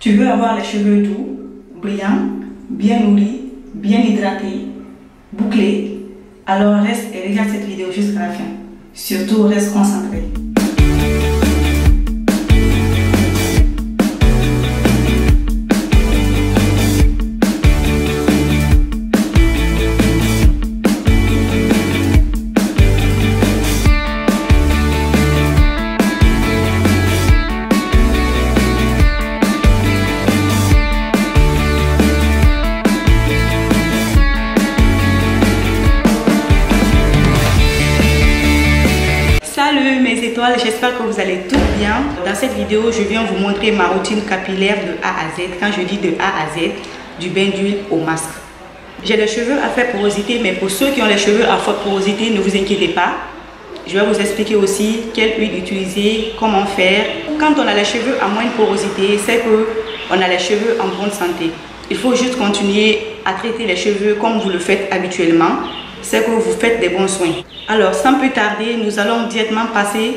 Tu veux avoir les cheveux doux, brillants, bien nourris, bien hydratés, bouclés, alors reste et regarde cette vidéo jusqu'à la fin. Surtout, reste concentré. Salut mes étoiles, j'espère que vous allez toutes bien. Dans cette vidéo, je viens vous montrer ma routine capillaire de A à Z. Quand je dis de A à Z, du bain d'huile au masque. J'ai les cheveux à faible porosité, mais pour ceux qui ont les cheveux à forte porosité, ne vous inquiétez pas. Je vais vous expliquer aussi quelle huile utiliser, comment faire. Quand on a les cheveux à moindre porosité, c'est qu'on a les cheveux en bonne santé. Il faut juste continuer à traiter les cheveux comme vous le faites habituellement. C'est que vous faites des bons soins. Alors, sans plus tarder, nous allons directement passer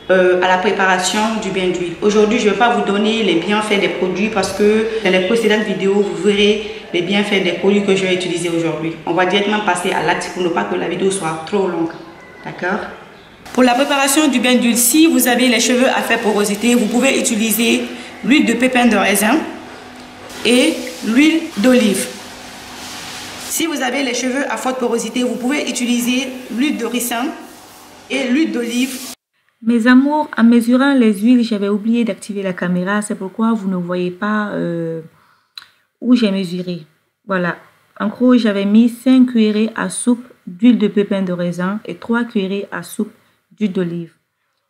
à la préparation du bain d'huile. Aujourd'hui, je ne vais pas vous donner les bienfaits des produits parce que dans les précédentes vidéos, vous verrez les bienfaits des produits que je vais utiliser aujourd'hui. On va directement passer à l'acte pour ne pas que la vidéo soit trop longue. D'accord? Pour la préparation du bain d'huile, si vous avez les cheveux à faible porosité, vous pouvez utiliser l'huile de pépins de raisin et l'huile d'olive. Si vous avez les cheveux à forte porosité, vous pouvez utiliser l'huile de ricin et l'huile d'olive. Mes amours, en mesurant les huiles, j'avais oublié d'activer la caméra. C'est pourquoi vous ne voyez pas où j'ai mesuré. Voilà. En gros, j'avais mis 5 cuillerées à soupe d'huile de pépins de raisin et 3 cuillerées à soupe d'huile d'olive.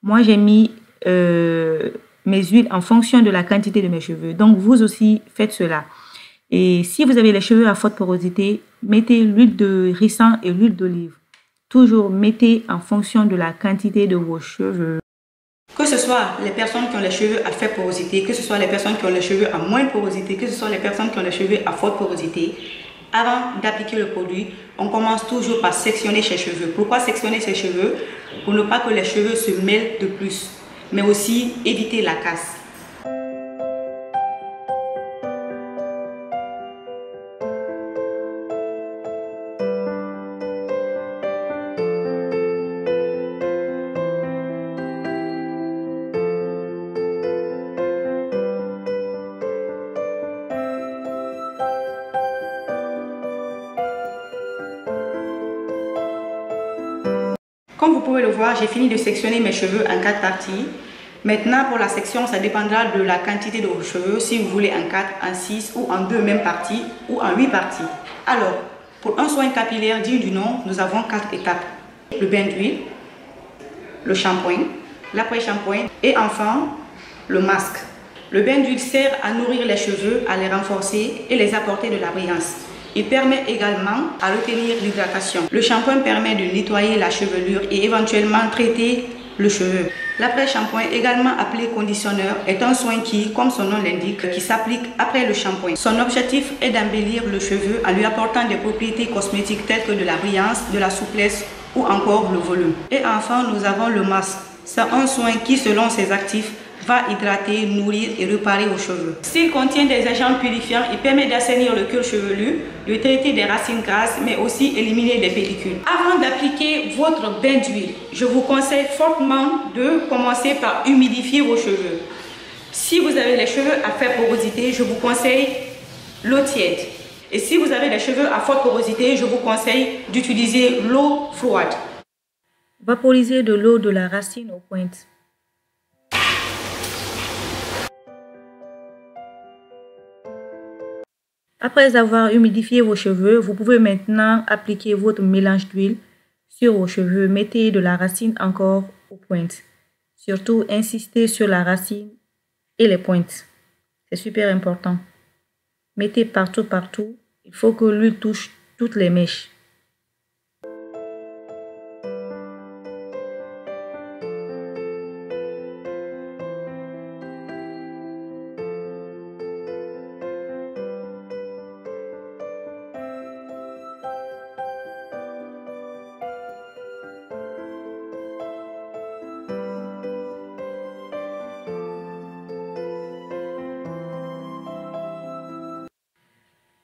Moi, j'ai mis mes huiles en fonction de la quantité de mes cheveux. Donc, vous aussi, faites cela. Et si vous avez les cheveux à forte porosité, mettez l'huile de ricin et l'huile d'olive. Toujours mettez en fonction de la quantité de vos cheveux. Que ce soit les personnes qui ont les cheveux à faible porosité, que ce soit les personnes qui ont les cheveux à moindre porosité, que ce soit les personnes qui ont les cheveux à forte porosité, avant d'appliquer le produit, on commence toujours par sectionner ses cheveux. Pourquoi sectionner ses cheveux? Pour ne pas que les cheveux se mêlent de plus, mais aussi éviter la casse. Comme vous pouvez le voir, j'ai fini de sectionner mes cheveux en 4 parties. Maintenant, pour la section, ça dépendra de la quantité de vos cheveux. Si vous voulez en 4, en 6 ou en 2 mêmes parties ou en 8 parties. Alors, pour un soin capillaire digne du nom, nous avons 4 étapes. Le bain d'huile, le shampoing, l'après-shampoing et enfin, le masque. Le bain d'huile sert à nourrir les cheveux, à les renforcer et les apporter de la brillance. Il permet également à retenir l'hydratation. Le shampoing permet de nettoyer la chevelure et éventuellement traiter le cheveu. L'après-shampoing, également appelé conditionneur, est un soin qui, comme son nom l'indique, qui s'applique après le shampoing. Son objectif est d'embellir le cheveu en lui apportant des propriétés cosmétiques telles que de la brillance, de la souplesse ou encore le volume. Et enfin, nous avons le masque. C'est un soin qui, selon ses actifs, va hydrater, nourrir et réparer vos cheveux. S'il contient des agents purifiants, il permet d'assainir le cuir chevelu, de traiter des racines grasses, mais aussi éliminer les pellicules. Avant d'appliquer votre bain d'huile, je vous conseille fortement de commencer par humidifier vos cheveux. Si vous avez les cheveux à faible porosité, je vous conseille l'eau tiède. Et si vous avez les cheveux à forte porosité, je vous conseille d'utiliser l'eau froide. Vaporisez de l'eau de la racine aux pointes. Après avoir humidifié vos cheveux, vous pouvez maintenant appliquer votre mélange d'huile sur vos cheveux. Mettez de la racine encore aux pointes. Surtout, insistez sur la racine et les pointes. C'est super important. Mettez partout, partout. Il faut que l'huile touche toutes les mèches.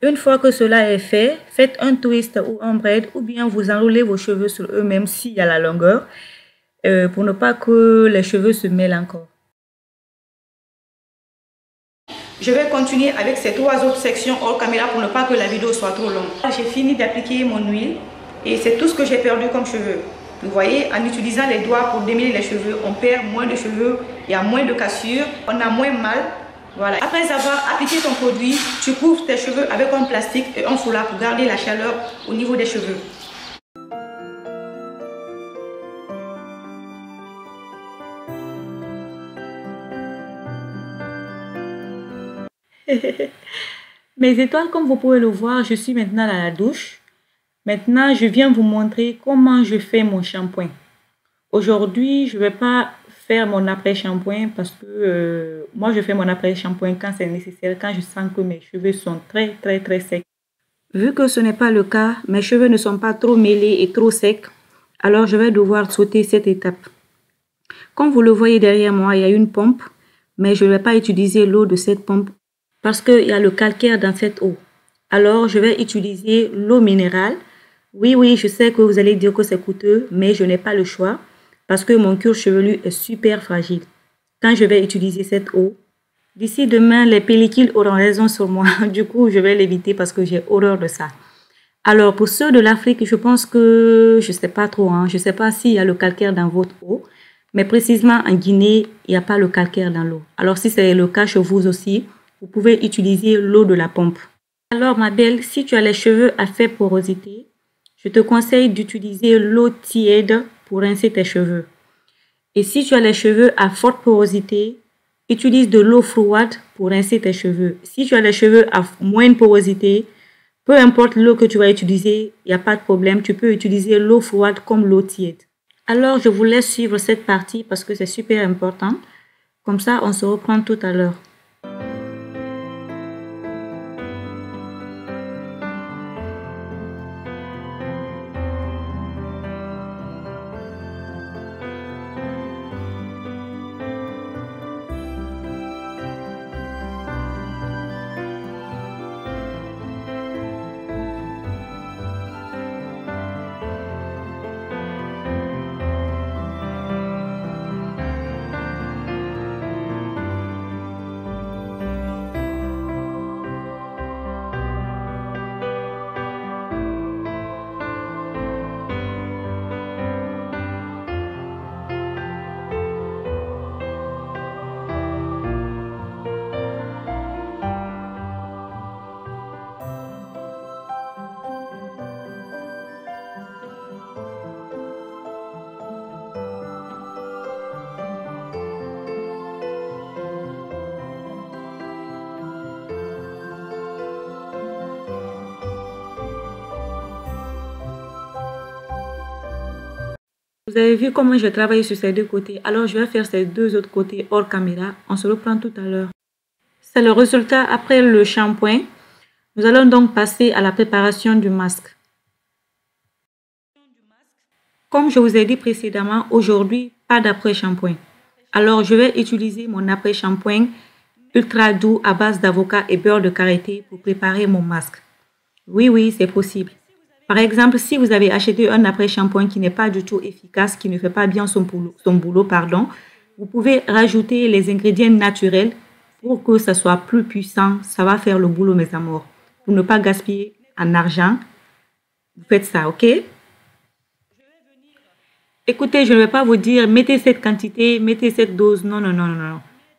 Une fois que cela est fait, faites un twist ou un braid ou bien vous enroulez vos cheveux sur eux-mêmes s'il y a la longueur pour ne pas que les cheveux se mêlent encore. Je vais continuer avec ces 3 autres sections hors caméra pour ne pas que la vidéo soit trop longue. J'ai fini d'appliquer mon huile et c'est tout ce que j'ai perdu comme cheveux. Vous voyez, en utilisant les doigts pour démêler les cheveux, on perd moins de cheveux, il y a moins de cassures, on a moins mal. Voilà. Après avoir appliqué ton produit, tu couvres tes cheveux avec un plastique et un foulard pour garder la chaleur au niveau des cheveux. Mes étoiles, comme vous pouvez le voir, je suis maintenant dans la douche. Maintenant, je viens vous montrer comment je fais mon shampoing. Aujourd'hui, je ne vais pas faire mon après-shampoing parce que moi, je fais mon après-shampoing quand c'est nécessaire, quand je sens que mes cheveux sont très secs. Vu que ce n'est pas le cas, mes cheveux ne sont pas trop mêlés et trop secs, alors je vais devoir sauter cette étape. Comme vous le voyez derrière moi, il y a une pompe, mais je ne vais pas utiliser l'eau de cette pompe parce qu'il y a le calcaire dans cette eau. Alors, je vais utiliser l'eau minérale. Oui, je sais que vous allez dire que c'est coûteux, mais je n'ai pas le choix parce que mon cuir chevelu est super fragile. Quand je vais utiliser cette eau, d'ici demain, les pellicules auront raison sur moi. Du coup, je vais l'éviter parce que j'ai horreur de ça. Alors, pour ceux de l'Afrique, je pense que, je ne sais pas trop, je ne sais pas s'il y a le calcaire dans votre eau, mais précisément en Guinée, il n'y a pas le calcaire dans l'eau. Alors, si c'est le cas chez vous aussi, vous pouvez utiliser l'eau de la pompe. Alors, ma belle, si tu as les cheveux à faible porosité, je te conseille d'utiliser l'eau tiède pour rincer tes cheveux. Et si tu as les cheveux à forte porosité, utilise de l'eau froide pour rincer tes cheveux. Si tu as les cheveux à moindre porosité, peu importe l'eau que tu vas utiliser, il n'y a pas de problème. Tu peux utiliser l'eau froide comme l'eau tiède. Alors, je vous laisse suivre cette partie parce que c'est super important. Comme ça, on se reprend tout à l'heure. Vous avez vu comment je travaille sur ces deux côtés. Alors, je vais faire ces 2 autres côtés hors caméra. On se reprend tout à l'heure. C'est le résultat après le shampoing. Nous allons donc passer à la préparation du masque. Comme je vous ai dit précédemment, aujourd'hui, pas d'après-shampoing. Alors, je vais utiliser mon après-shampoing ultra doux à base d'avocat et beurre de karité pour préparer mon masque. Oui, c'est possible. Par exemple, si vous avez acheté un après-shampoing qui n'est pas du tout efficace, qui ne fait pas bien son boulot, vous pouvez rajouter les ingrédients naturels pour que ça soit plus puissant. Ça va faire le boulot, mes amours. Pour ne pas gaspiller en argent, vous faites ça, ok? Écoutez, je ne vais pas vous dire, mettez cette quantité, mettez cette dose. Non.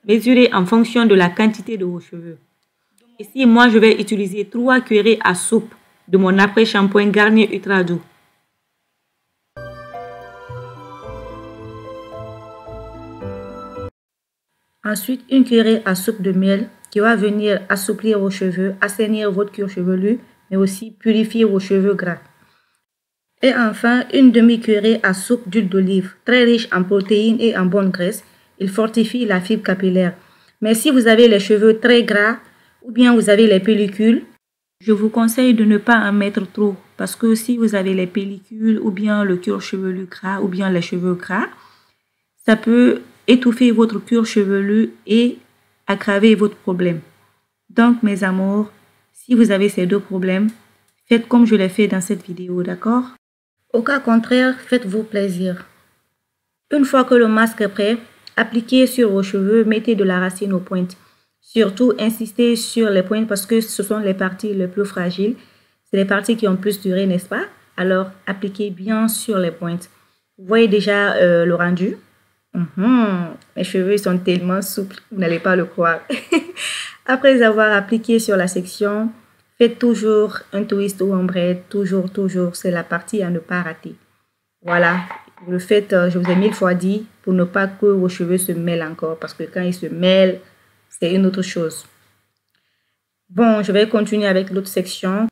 Mesurez en fonction de la quantité de vos cheveux. Ici, moi, je vais utiliser 3 cuillerées à soupe de mon après-shampoing Garnier Ultra Doux. Ensuite, une cuillerée à soupe de miel qui va venir assouplir vos cheveux, assainir votre cuir chevelu, mais aussi purifier vos cheveux gras. Et enfin, une demi-cuillerée à soupe d'huile d'olive, très riche en protéines et en bonne graisse. Il fortifie la fibre capillaire. Mais si vous avez les cheveux très gras ou bien vous avez les pellicules, je vous conseille de ne pas en mettre trop parce que si vous avez les pellicules ou bien le cuir chevelu gras ou bien les cheveux gras, ça peut étouffer votre cuir chevelu et aggraver votre problème. Donc, mes amours, Si vous avez ces deux problèmes, faites comme je l'ai fait dans cette vidéo, d'accord? Au cas contraire, faites-vous plaisir. Une fois que le masque est prêt, appliquez sur vos cheveux, mettez de la racine aux pointes. Surtout, insistez sur les pointes parce que ce sont les parties les plus fragiles. C'est les parties qui ont plus duré, n'est-ce pas? Alors, appliquez bien sur les pointes. Vous voyez déjà le rendu? Mes cheveux sont tellement souples, vous n'allez pas le croire. Après avoir appliqué sur la section, faites toujours un twist ou un braid. Toujours, c'est la partie à ne pas rater. Voilà, vous le faites, je vous ai 1000 fois dit, pour ne pas que vos cheveux se mêlent encore. Parce que quand ils se mêlent, c'est une autre chose. Bon, je vais continuer avec l'autre section.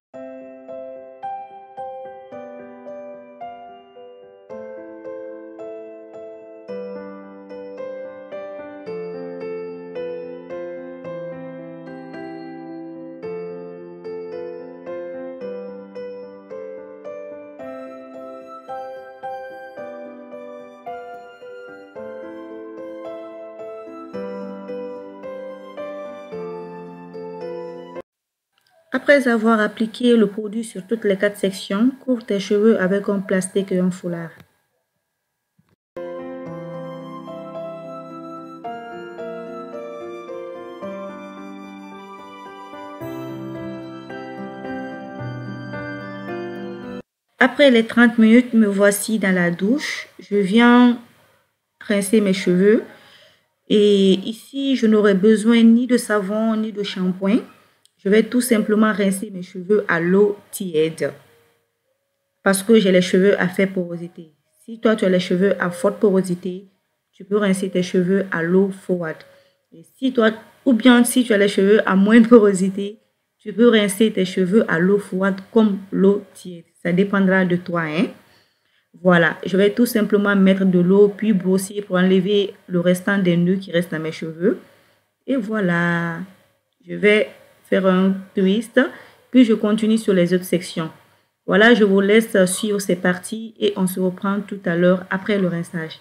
Après avoir appliqué le produit sur toutes les 4 sections, couvre tes cheveux avec un plastique et un foulard. Après les 30 minutes, me voici dans la douche. Je viens rincer mes cheveux. Et ici, je n'aurai besoin ni de savon ni de shampoing. Je vais tout simplement rincer mes cheveux à l'eau tiède. Parce que j'ai les cheveux à faible porosité. Si toi, tu as les cheveux à forte porosité, tu peux rincer tes cheveux à l'eau froide. Et si tu as les cheveux à moindre porosité, tu peux rincer tes cheveux à l'eau froide comme l'eau tiède. Ça dépendra de toi, hein. Voilà, je vais tout simplement mettre de l'eau puis brosser pour enlever le restant des nœuds qui restent dans mes cheveux. Et voilà, je vais faire un twist, puis je continue sur les autres sections. Voilà, je vous laisse suivre ces parties et on se reprend tout à l'heure après le rinçage.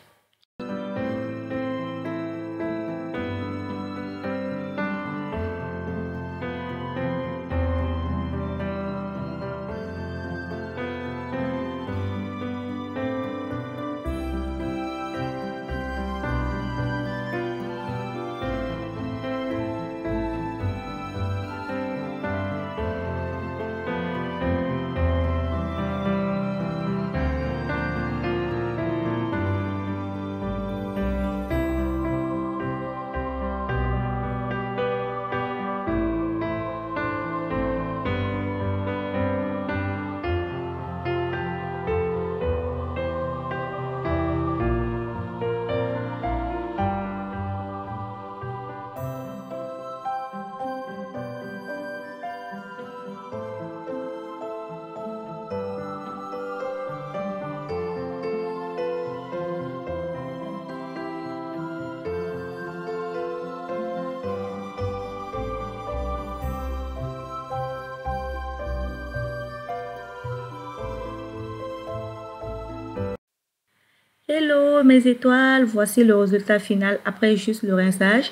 Hello mes étoiles, voici le résultat final après juste le rinçage.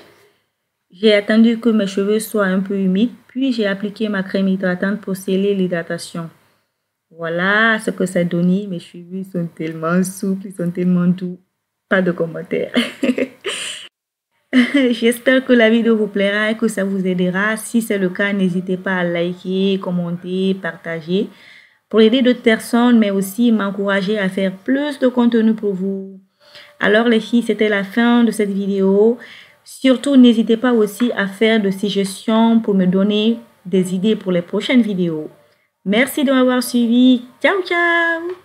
J'ai attendu que mes cheveux soient un peu humides, puis j'ai appliqué ma crème hydratante pour sceller l'hydratation. Voilà ce que ça donne. Mes cheveux sont tellement souples, ils sont tellement doux. Pas de commentaires. J'espère que la vidéo vous plaira et que ça vous aidera. Si c'est le cas, n'hésitez pas à liker, commenter, partager pour aider d'autres personnes, mais aussi m'encourager à faire plus de contenu pour vous. Alors les filles, c'était la fin de cette vidéo. Surtout, n'hésitez pas aussi à faire de suggestions pour me donner des idées pour les prochaines vidéos. Merci de m'avoir suivi. Ciao, ciao!